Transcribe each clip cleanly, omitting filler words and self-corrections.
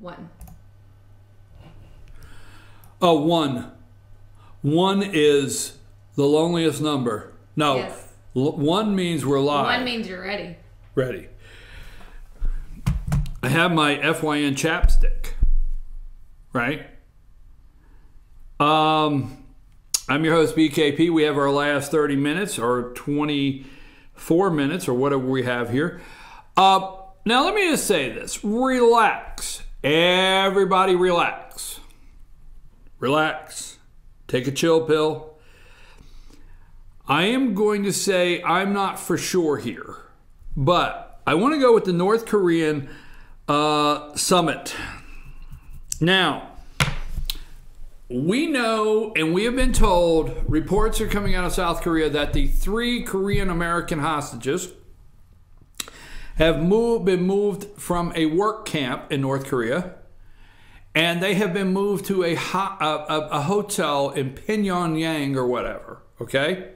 1. Oh, 1. 1 is the loneliest number. No, Yes. 1 means we're live. 1 means you're ready. Ready. I have my FYN chapstick, right? I'm your host, BKP. We have our last 30 minutes or 24 minutes or whatever we have here. Now, let me just say this. Relax. Everybody relax. Relax. Take a chill pill. I am going to say I'm not for sure here, but I want to go with the North Korean summit. Now, we know and we have been told, reports are coming out of South Korea that the 3 Korean American hostages have been moved from a work camp in North Korea, and they have been moved to a hotel in Pyongyang or whatever, okay?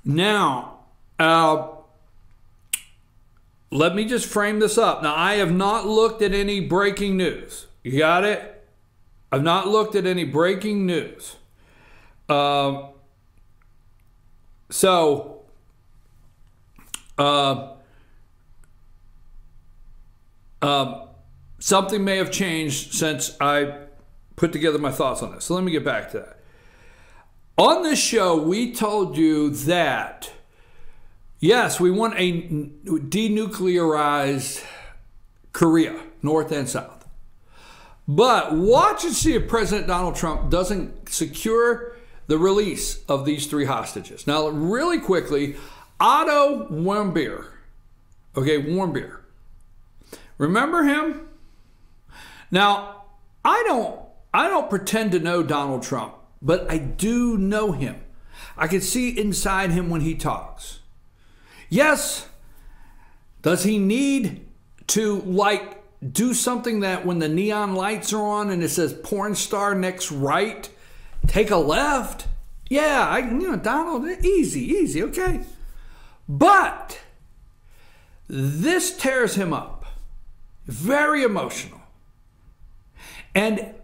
Now, let me just frame this up. Now, I have not looked at any breaking news. You got it? I've not looked at any breaking news. Something may have changed since I put together my thoughts on this. So let me get back to that. On this show, we told you that, yes, we want a denuclearized Korea, North and South. But watch and see if President Donald Trump doesn't secure the release of these 3 hostages. Now, really quickly, Otto Warmbier. Okay, Warmbier. Remember him? Now, I don't pretend to know Donald Trump, but I do know him. I can see inside him when he talks. Yes, does he need to, do something that when the neon lights are on and it says porn star next right, take a left? Yeah, Donald, easy, okay. But this tears him up. Very emotional. And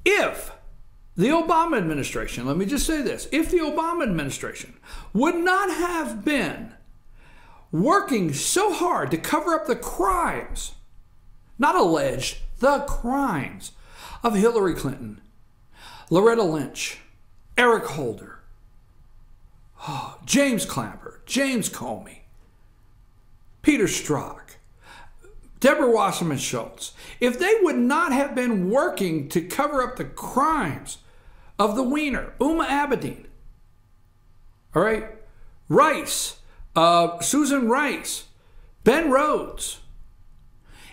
if the Obama administration, let me just say this, if the Obama administration would not have been working so hard to cover up the crimes, not alleged, the crimes of Hillary Clinton, Loretta Lynch, Eric Holder, James Clapper, James Comey, Peter Strzok, Deborah Wasserman Schultz, if they would not have been working to cover up the crimes of the Wiener, Uma Abedin, all right, Rice, Susan Rice, Ben Rhodes,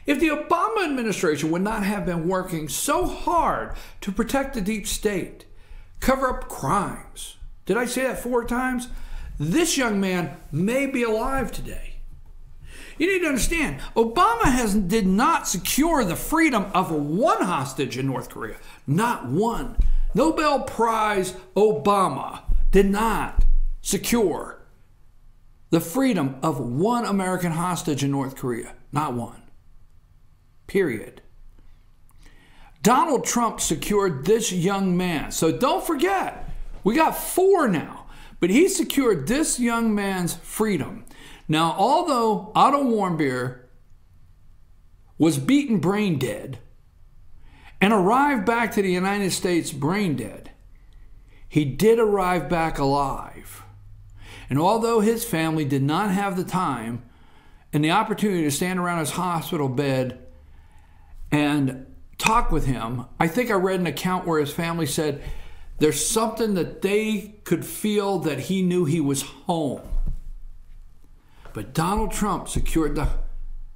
if the Obama administration would not have been working so hard to protect the deep state, cover up crimes, did I say that 4 times? This young man may be alive today. You need to understand, Obama did not secure the freedom of 1 hostage in North Korea. Not 1. Nobel Prize Obama did not secure the freedom of 1 American hostage in North Korea. Not 1. Period. Donald Trump secured this young man. So don't forget, we got 4 now. But he secured this young man's freedom. Now, although Otto Warmbier was beaten brain dead and arrived back to the United States brain dead, he did arrive back alive. And although his family did not have the time and the opportunity to stand around his hospital bed and talk with him, I think I read an account where his family said there's something that they could feel that he knew he was home. But Donald Trump secured the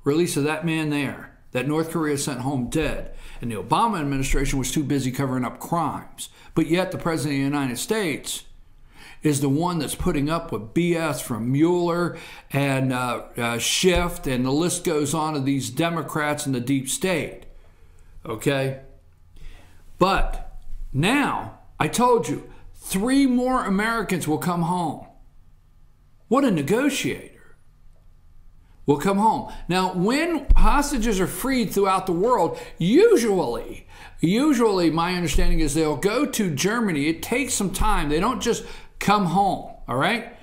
release of that man there, that North Korea sent home dead. And the Obama administration was too busy covering up crimes. But yet the President of the United States is the one that's putting up with BS from Mueller and Schiff, and the list goes on of these Democrats in the deep state. Okay? But now, I told you, 3 more Americans will come home. What a negotiator. will come home. Now, when hostages are freed throughout the world, usually my understanding is they'll go to Germany. It takes some time. They don't just come home, all right?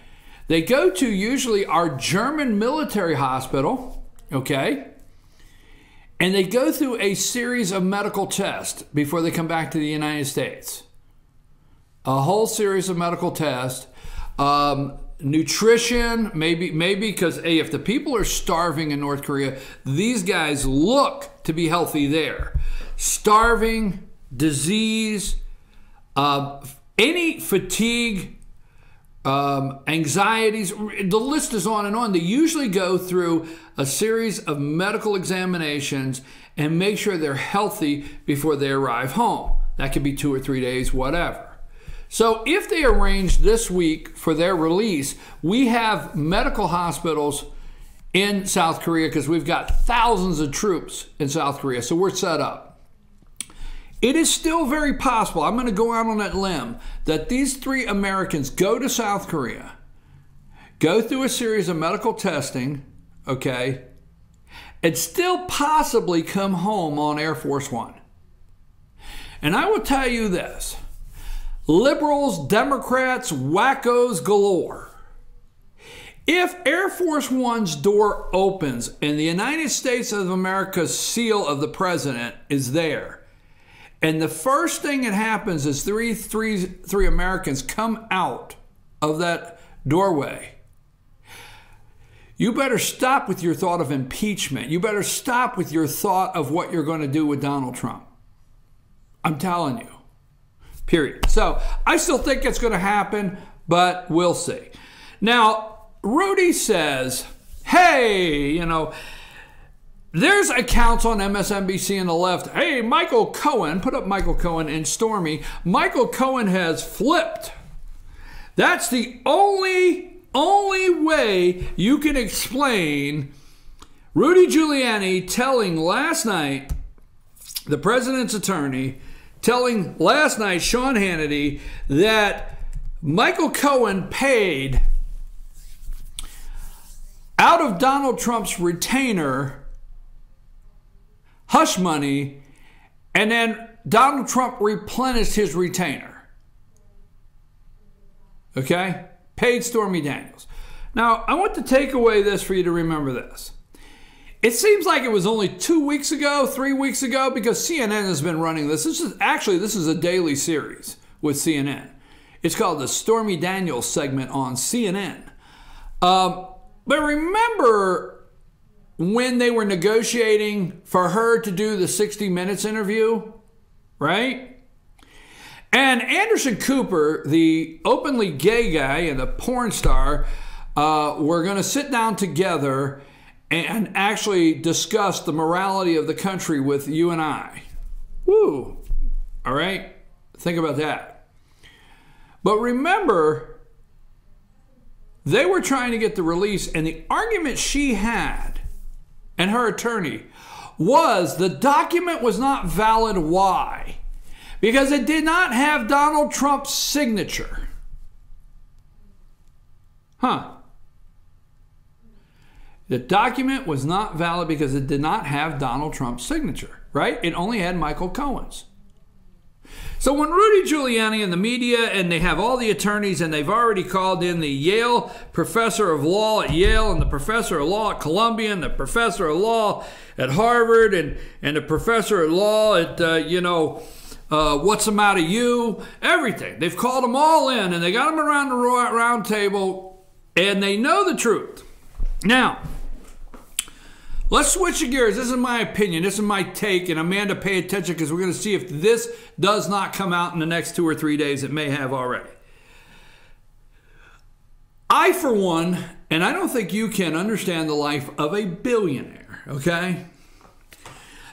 They go to usually our German military hospital, okay? And they go through a series of medical tests before they come back to the United States. A whole series of medical tests. Nutrition, maybe because, hey, if the people are starving in North Korea, these guys look to be healthy there. Starving, disease, any fatigue, anxieties, the list is on and on. They usually go through a series of medical examinations and make sure they're healthy before they arrive home. That could be 2 or 3 days, whatever. So if they arrange this week for their release, we have medical hospitals in South Korea because we've got thousands of troops in South Korea. So we're set up. It is still very possible, I'm going to go out on that limb, that these 3 Americans go to South Korea, go through a series of medical testing, okay, and still possibly come home on Air Force One. And I will tell you this. Liberals, Democrats, wackos galore. If Air Force One's door opens and the United States of America's seal of the president is there, and the first thing that happens is three Americans come out of that doorway, you better stop with your thought of impeachment. You better stop with your thought of what you're going to do with Donald Trump. I'm telling you. Period. So I still think it's going to happen, but we'll see. Now, Rudy says, hey, there's accounts on MSNBC and the left. Hey, Michael Cohen, put up Michael Cohen and Stormy. Michael Cohen has flipped. That's the only way you can explain Rudy Giuliani telling last night, the president's attorney, telling last night Sean Hannity that Michael Cohen paid out of Donald Trump's retainer hush money, and then Donald Trump replenished his retainer. Okay? Paid Stormy Daniels. Now, I want to take away this for you to remember this. It seems like it was only 2 weeks ago, 3 weeks ago, because CNN has been running this. This is a daily series with CNN. It's called the Stormy Daniels segment on CNN. But remember when they were negotiating for her to do the 60 Minutes interview, right? And Anderson Cooper, the openly gay guy and the porn star, were going to sit down together and actually discuss the morality of the country with you and I. Woo! All right? Think about that. But remember, they were trying to get the release, and the argument she had and her attorney was the document was not valid. Why? Because it did not have Donald Trump's signature. The document was not valid because it did not have Donald Trump's signature, right? It only had Michael Cohen's. So when Rudy Giuliani and the media, and they have all the attorneys, and they've already called in the Yale professor of law at Yale, and the professor of law at Columbia, and the professor of law at Harvard, and the professor of law at, What's the Matter You? Everything. They've called them all in, and they got them around the round table, and they know the truth. Now, let's switch gears. This is my opinion. This is my take. And Amanda, pay attention, because we're going to see if this does not come out in the next 2 or 3 days. It may have already. I, for one, and I don't think you can understand the life of a billionaire, okay?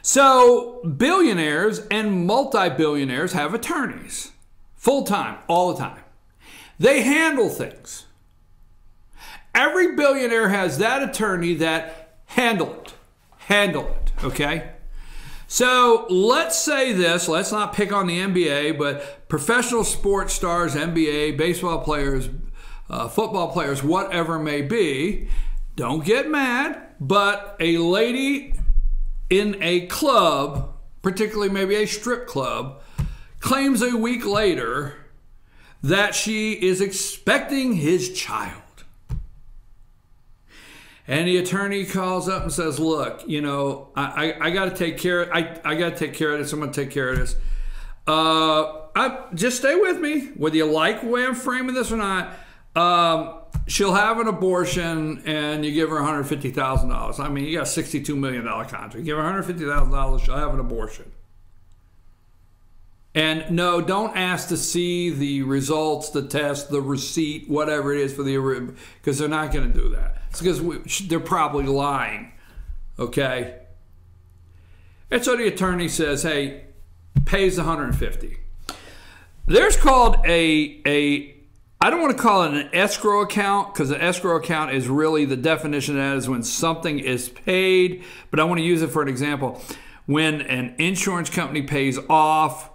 So billionaires and multi-billionaires have attorneys. Full-time, all the time. They handle things. Every billionaire has that attorney that handle it, okay? So let's say this, let's not pick on the NBA, but professional sports stars, NBA, baseball players, football players, whatever may be, don't get mad. but a lady in a club, particularly maybe a strip club, claims a week later that she is expecting his child. And the attorney calls up and says, look, you know, I got to take care of I got to take care of this. I'm going to take care of this. Just stay with me, whether you like the way I'm framing this or not. She'll have an abortion, and you give her $150,000. I mean, you got a $62 million contract. You give her $150,000, she'll have an abortion. And no, don't ask to see the results, the test, the receipt, whatever it is for the, because they're not going to do that. It's because they're probably lying, okay? And so the attorney says, hey, pays $150,000. There's called I don't want to call it an escrow account, because an escrow account is really, the definition of that is when something is paid, but I want to use it for an example. When an insurance company pays off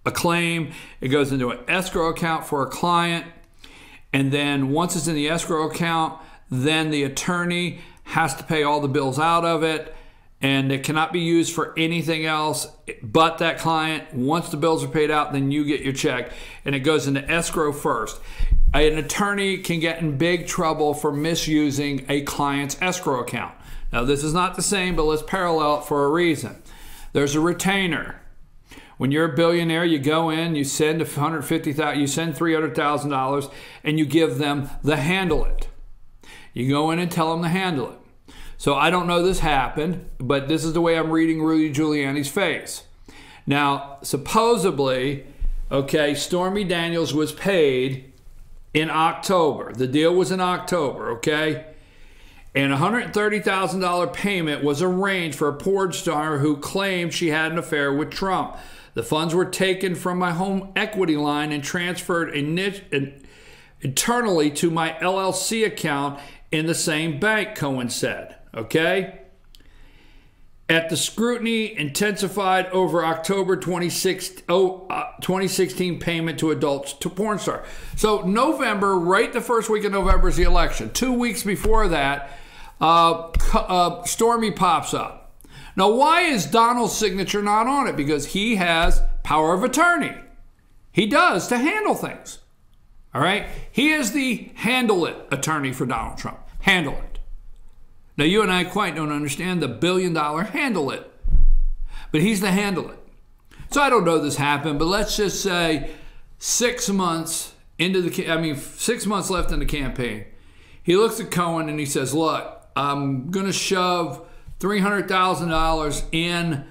a claim, it goes into an escrow account for a client, and then once it's in the escrow account, then the attorney has to pay all the bills out of it, and it cannot be used for anything else but that client. Once the bills are paid out, then you get your check, and it goes into escrow first. An attorney can get in big trouble for misusing a client's escrow account. Now, this is not the same, but let's parallel it for a reason. There's a retainer. When you're a billionaire, you go in, you send $150,000, you send $300,000, and you give them the handle it. You go in and tell them to handle it. So I don't know this happened, but this is the way I'm reading Rudy Giuliani's face. Now, supposedly, okay, Stormy Daniels was paid in October. The deal was in October, okay? And a $130,000 payment was arranged for a porn star who claimed she had an affair with Trump. The funds were taken from my home equity line and transferred internally to my LLC account in the same bank, Cohen said. Okay? At the scrutiny intensified over October 2016 payment to adults to porn star. So November, right the first week of November is the election. 2 weeks before that, Stormy pops up. Now, why is Donald's signature not on it? Because he has power of attorney. He does to handle things. All right? He is the handle it attorney for Donald Trump. Handle it. Now, you and I quite don't understand the $1 billion handle it. But he's the handle it. So I don't know this happened, but let's just say 6 months into 6 months left in the campaign. He looks at Cohen and he says, look, I'm going to shove $300,000 in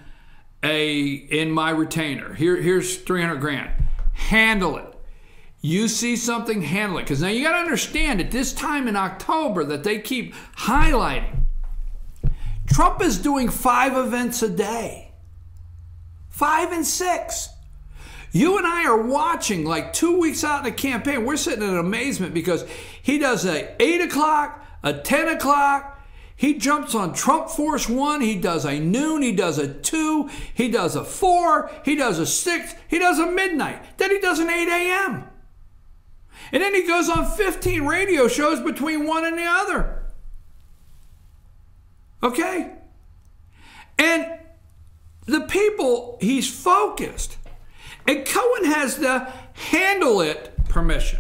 my retainer. Here's $300,000. Handle it. You see something, handle it. Because now you got to understand at this time in October that they keep highlighting, Trump is doing 5 events a day. 5 and 6. You and I are watching like 2 weeks out in the campaign. We're sitting in amazement because he does a 8 o'clock, a 10 o'clock. He jumps on Trump Force 1. He does a noon. He does a 2. He does a 4. He does a 6. He does a midnight. Then he does an 8 a.m. And then he goes on 15 radio shows between one and the other. Okay? And the people, he's focused. And Cohen has the handle it permission.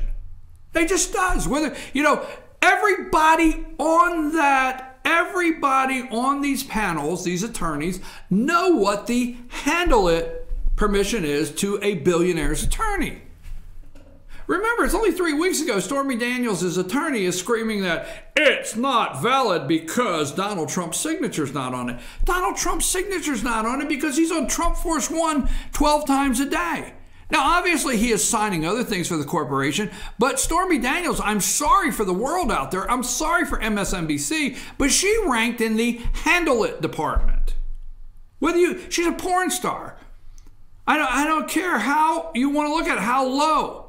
He just does. Whether, everybody on these panels, these attorneys, know what the handle it permission is to a billionaire's attorney. Remember, it's only 3 weeks ago, Stormy Daniels' attorney is screaming that it's not valid because Donald Trump's signature's not on it. Donald Trump's signature's not on it because he's on Trump Force 1 12 times a day. Now, obviously, he is signing other things for the corporation, but Stormy Daniels, I'm sorry for the world out there. I'm sorry for MSNBC, but she ranked in the handle it department. She's a porn star. I don't care how you want to look at it, how low.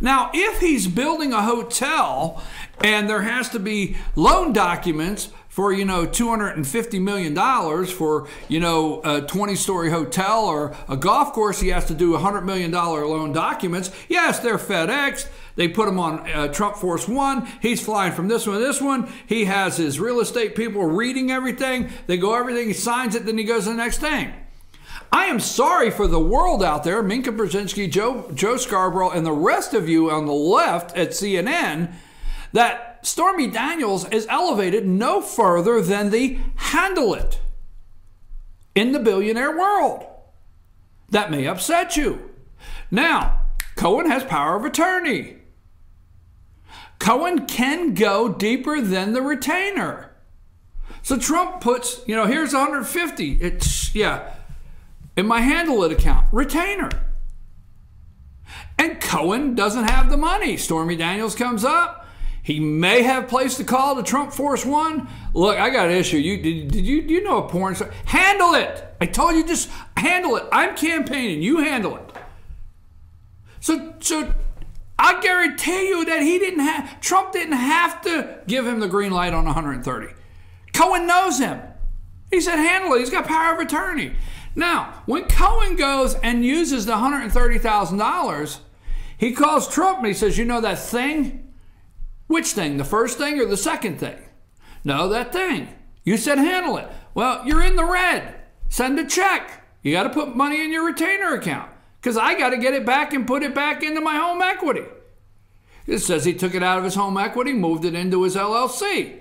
Now, if he's building a hotel and there has to be loan documents for, $250 million for, a 20-story hotel or a golf course. He has to do $100 million loan documents. Yes, they're FedEx. They put him on Trump Force One. He's flying from this one to this one. He has his real estate people reading everything. They go everything. He signs it. Then he goes to the next thing. I am sorry for the world out there, Minka Brzezinski, Joe Scarborough, and the rest of you on the left at CNN, that Stormy Daniels is elevated no further than the handle it in the billionaire world. That may upset you. Now, Cohen has power of attorney. Cohen can go deeper than the retainer. So Trump puts, here's 150. In my handle it account, retainer. And Cohen doesn't have the money. Stormy Daniels comes up. He may have placed a call to Trump Force One. Look, I got an issue. Did you know a porn star? Handle it. I told you, just handle it. I'm campaigning. You handle it. So I guarantee you that Trump didn't have to give him the green light on 130. Cohen knows him. He said handle it. He's got power of attorney. Now, when Cohen goes and uses the $130,000, he calls Trump and he says, that thing? Which thing? The first thing or the second thing? No, that thing. You said handle it. Well, you're in the red. Send a check. You got to put money in your retainer account because I got to get it back and put it back into my home equity. It says he took it out of his home equity, moved it into his LLC.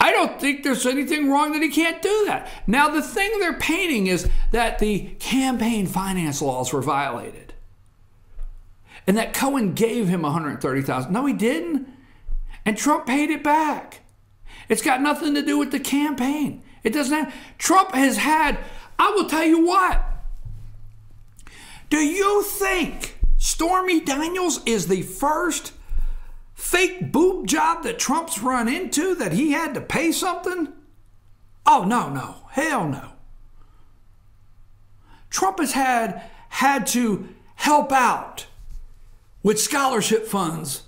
I don't think there's anything wrong that he can't do that. Now, the thing they're painting is that the campaign finance laws were violated. And that Cohen gave him $130,000. No, he didn't. And Trump paid it back. It's got nothing to do with the campaign. It doesn't have. Trump has had, I will tell you what. Do you think Stormy Daniels is the first fake boob job that Trump's run into that he had to pay something? Oh, no. Hell no. Trump has had to help out with scholarship funds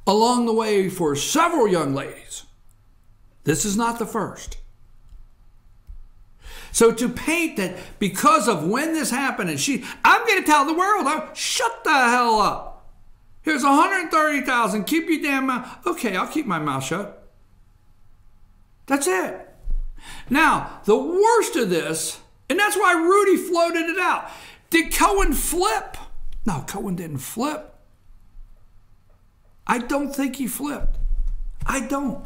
along the way for several young ladies. This is not the first. So to paint that because of when this happened, and I'm going to tell the world, shut the hell up. Here's $130,000. Keep your damn mouth. Okay, I'll keep my mouth shut. That's it. Now, the worst of this, and that's why Rudy floated it out. Did Cohen flip? No, Cohen didn't flip. I don't think he flipped. I don't.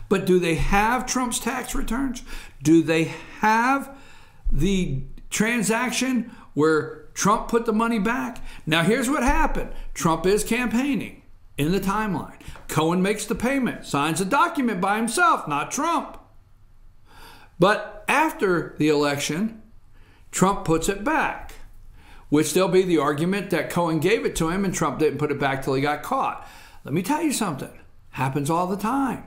But do they have Trump's tax returns? Do they have the transaction where Trump put the money back? Now, here's what happened. Trump is campaigning in the timeline. Cohen makes the payment, signs a document by himself, not Trump. But after the election, Trump puts it back, which there'll be the argument that Cohen gave it to him and Trump didn't put it back till he got caught. Let me tell you something. Happens all the time.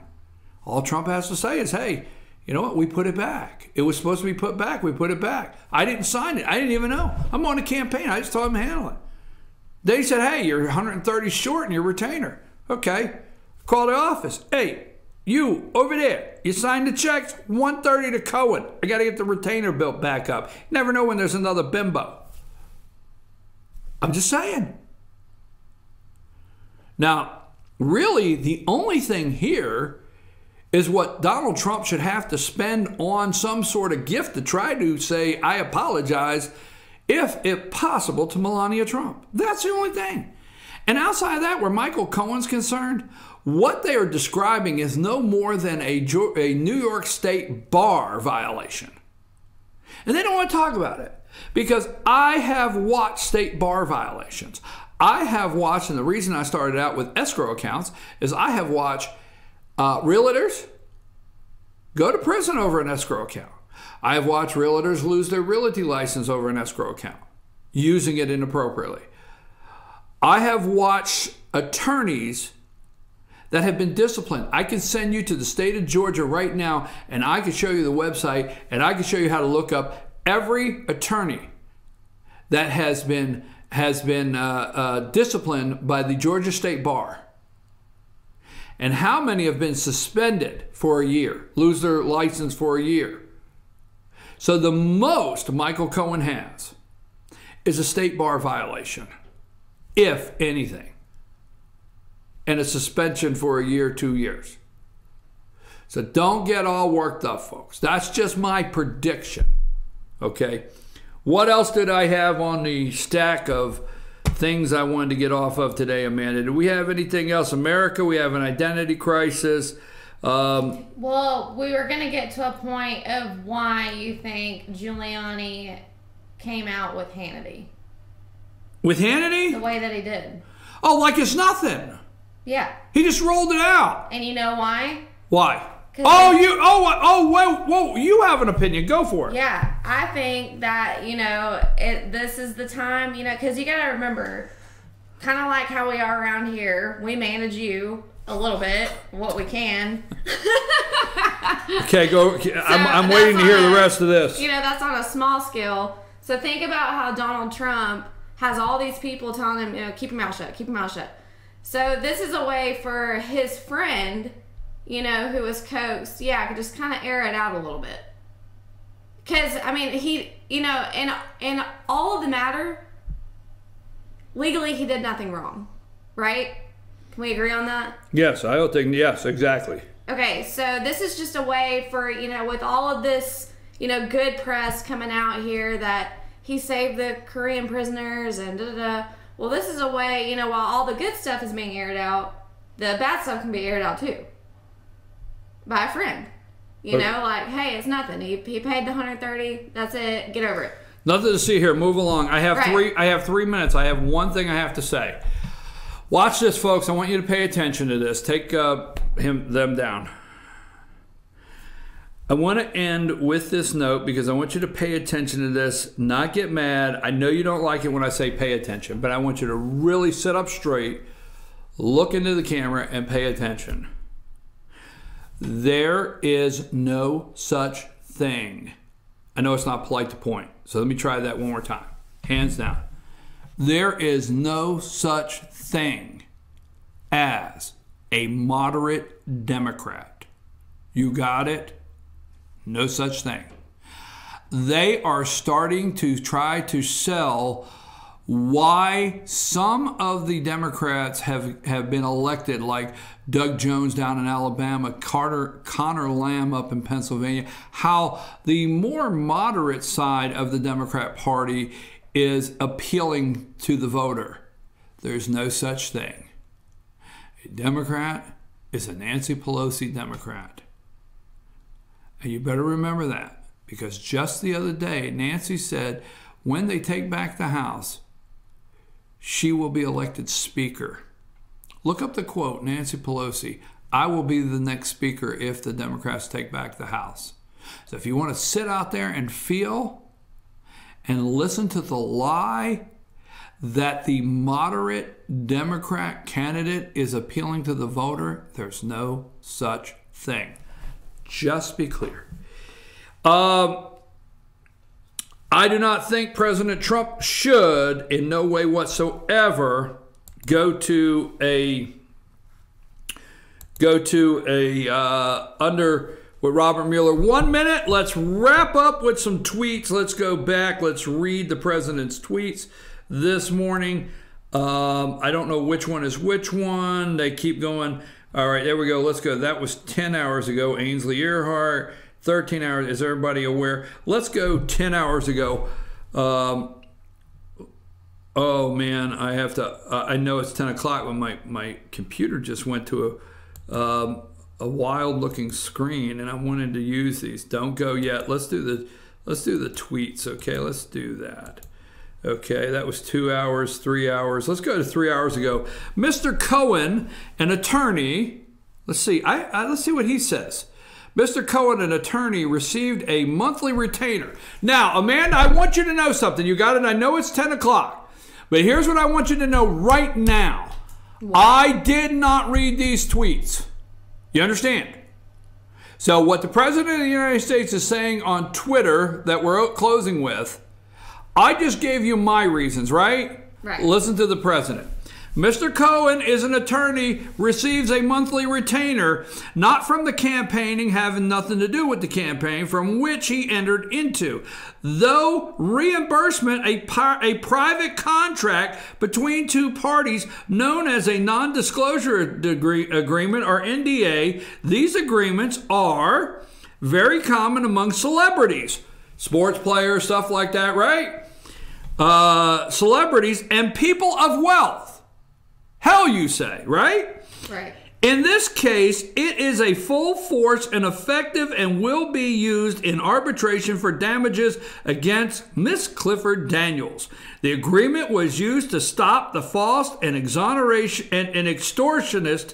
All Trump has to say is, hey, you know what? We put it back. It was supposed to be put back. We put it back. I didn't sign it. I didn't even know. I'm on a campaign. I just told him to handle it. They said, hey, you're 130 short in your retainer. Okay. Call the office. Hey, you over there, you signed the checks, 130 to Cohen. I got to get the retainer built back up. Never know when there's another bimbo. I'm just saying. Now, really, the only thing here is what Donald Trump should have to spend on some sort of gift to try to say, I apologize, if possible, to Melania Trump. That's the only thing. And outside of that, where Michael Cohen's concerned, what they are describing is no more than a New York State bar violation. And they don't want to talk about it because I have watched state bar violations. I have watched, and the reason I started out with escrow accounts is I have watched realtors go to prison over an escrow account. I have watched realtors lose their realty license over an escrow account, using it inappropriately. I have watched attorneys that have been disciplined. I can send you to the state of Georgia right now, and I can show you the website, and I can show you how to look up every attorney that has been disciplined by the Georgia State Bar. And how many have been suspended for a year, lose their license for a year? So the most Michael Cohen has is a state bar violation, if anything, and a suspension for a year, 2 years. So don't get all worked up, folks. That's just my prediction, okay? What else did I have on the stack of things I wanted to get off of today, Amanda? Do we have anything else? America, we have an identity crisis. Well, we were going to get to a point of why you think Giuliani came out with Hannity. With Hannity? The way that he did. Oh, like it's nothing. Yeah. He just rolled it out. And you know why? Why? Whoa, you have an opinion. Go for it. Yeah, I think that, this is the time, because you got to remember, kind of like how we are around here, we manage you a little bit, what we can. Okay, go. I'm waiting to hear the rest of this. That's on a small scale. So think about how Donald Trump has all these people telling him, keep your mouth shut, keep your mouth shut. So this is a way for his friend, who was coaxed, could just kind of air it out a little bit. Because, he, in all of the matter, legally he did nothing wrong, right? Can we agree on that? Yes, I don't think, yes, exactly. Okay, so this is just a way for, with all of this, good press coming out here that he saved the Korean prisoners and da-da-da. Well, this is a way, while all the good stuff is being aired out, the bad stuff can be aired out too. By a friend. Like, hey, it's nothing. He paid the $130. That's it. Get over it. Nothing to see here. Move along. I have 3 minutes. I have one thing I have to say. Watch this, folks. I want you to pay attention to this. Take them down. I want to end with this note because I want you to pay attention to this, not get mad. I know you don't like it when I say pay attention, but I want you to really sit up straight, look into the camera, and pay attention. There is no such thing. I know it's not polite to point, so let me try that one more time. Hands down. There is no such thing as a moderate Democrat. You got it? No such thing. They are starting to try to sell why some of the Democrats have been elected, like Doug Jones down in Alabama, Connor Lamb up in Pennsylvania, how the more moderate side of the Democrat Party is appealing to the voter. There's no such thing. A Democrat is a Nancy Pelosi Democrat. And you better remember that, because just the other day, Nancy said when they take back the House, she will be elected Speaker. Look up the quote, Nancy Pelosi, I will be the next Speaker if the Democrats take back the House. So if you want to sit out there and feel and listen to the lie that the moderate Democrat candidate is appealing to the voter, there's no such thing. Just be clear. I do not think President Trump should, in no way whatsoever, go to under with Robert Mueller. 1 minute. Let's wrap up with some tweets. Let's go back. Let's read the president's tweets this morning. I don't know which one is which one. They keep going. All right, there we go. Let's go. That was 10 hours ago. Ainsley Earhart. 13 hours. Is everybody aware? Let's go 10 hours ago. Oh, man, I have to. I know it's 10 o'clock, but my computer just went to a wild-looking screen, and I wanted to use these. Don't go yet. Let's do the tweets, okay? Let's do that. Okay, that was 2 hours, 3 hours. Let's go to 3 hours ago. Mr. Cohen, an attorney. Let's see. Let's see what he says. Mr. Cohen, an attorney, received a monthly retainer. Now, Amanda, I want you to know something. You got it? I know it's 10 o'clock. But here's what I want you to know right now. Wow. I did not read these tweets. You understand? So what the President of the United States is saying on Twitter that we're closing with, I just gave you my reasons, right? Right. Listen to the President. Mr. Cohen is an attorney, receives a monthly retainer, not from the campaigning, having nothing to do with the campaign, from which he entered into. Though reimbursement, a private contract between two parties known as a non-disclosure agreement or NDA, these agreements are very common among celebrities, sports players, stuff like that, right? Celebrities and people of wealth. Hell, you say, right? Right. In this case, it is a full force and effective and will be used in arbitration for damages against Miss Clifford Daniels. The agreement was used to stop the false and exoneration and extortionist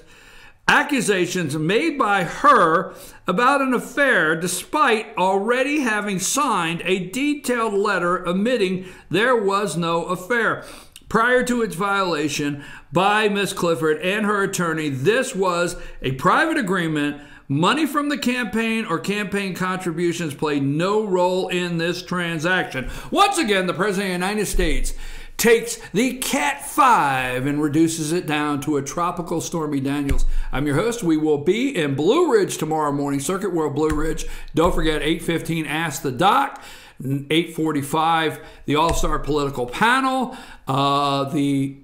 accusations made by her about an affair, despite already having signed a detailed letter admitting there was no affair. Prior to its violation by Ms. Clifford and her attorney, this was a private agreement. Money from the campaign or campaign contributions played no role in this transaction. Once again, the President of the United States takes the Cat 5 and reduces it down to a tropical Stormy Daniels. I'm your host. We will be in Blue Ridge tomorrow morning, Circuit World Blue Ridge. Don't forget, 8:15, Ask the Doc. 8:45, the All-Star Political Panel, the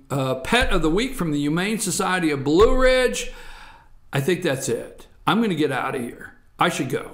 Pet of the Week from the Humane Society of Blue Ridge. I think that's it. I'm going to get out of here. I should go.